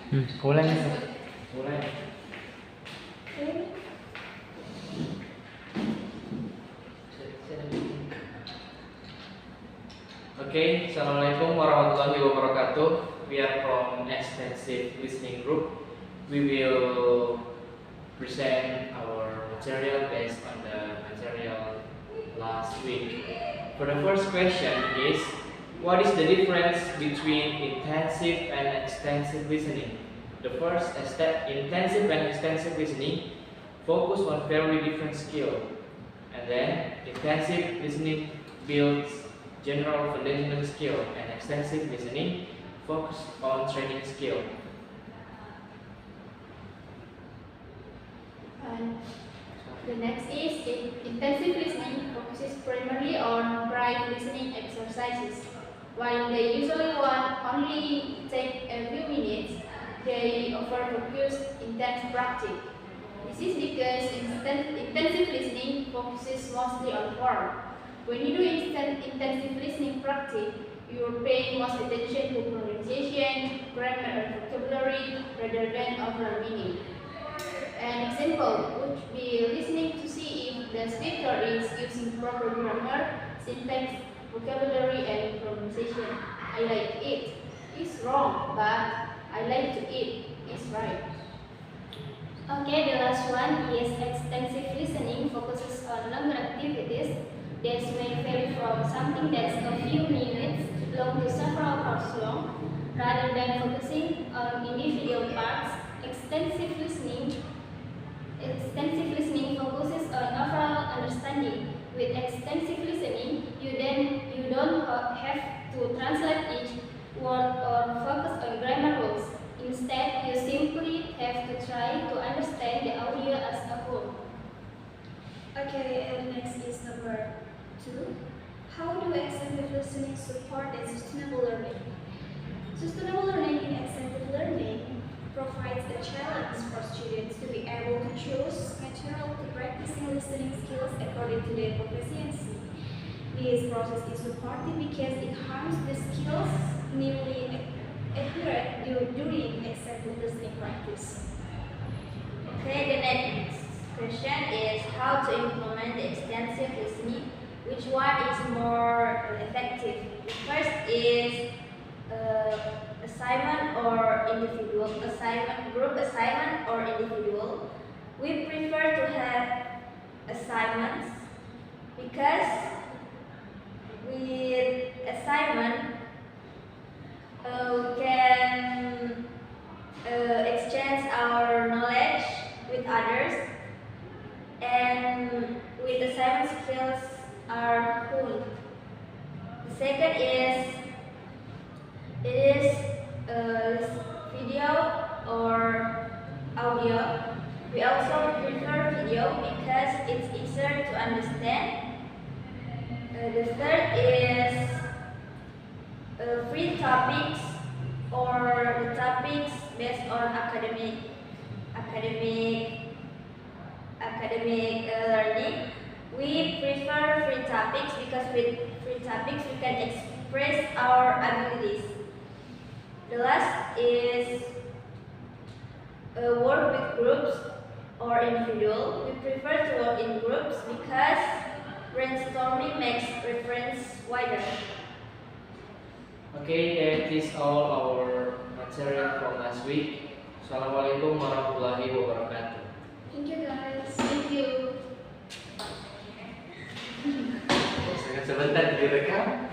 Mulai nih. Mulai. Okay, Assalamualaikum warahmatullahi wabarakatuh. We are from Extensive Listening Group. We will present our material based on the material last week. For the first question is, what is the difference between intensive and extensive listening? The first step, intensive and extensive listening, focus on very different skill. And then, intensive listening builds general foundational skill, and extensive listening focus on training skill. And the next is intensive listening focuses primarily on bright listening exercises. While they usually only take a few minutes, they offer focused, intense practice. This is because intensive listening focuses mostly on form. When you do intensive listening practice, you're paying most attention to pronunciation, grammar, and vocabulary rather than overall meaning. An example would be listening to see if the speaker is using proper grammar, syntax, vocabulary, and pronunciation. I like it is wrong, but I like to eat is right. Okay, the last one is extensive listening focuses on longer activities. This may vary from something that's a few minutes long to several hours long. Rather than focusing on individual parts, extensive listening focuses on overall understanding. With extensive listening, you don't have to translate each word or focus on grammar rules. Instead, you simply have to try to understand the audio as a whole. Okay, and next is number 2. How do extensive listening support the sustainable learning? Sustainable learning in extensive learning provides a challenge for students to be able to choose material to practicing listening skills according to their proficiency. This process is supportive because it harms the skills newly accurate during extensive listening practice. Okay, the next question is how to implement the extensive listening. Which one is more effective? The first is assignment or individual assignment, group assignment or individual. We prefer to have assignments because with assignment we can exchange our knowledge with others, and with assignment skills are cool. The second is video or audio. We also prefer video because it's easier to understand. The third is free topics or the topics based on academic learning. We prefer free topics because with free topics we can express our abilities. The last is work with groups or individual. We prefer to work in groups because brainstorming makes reference wider. Okay, that is all our material from last week. Assalamualaikum warahmatullahi wabarakatuh. Thank you guys. Thank you. Sebentar direkam.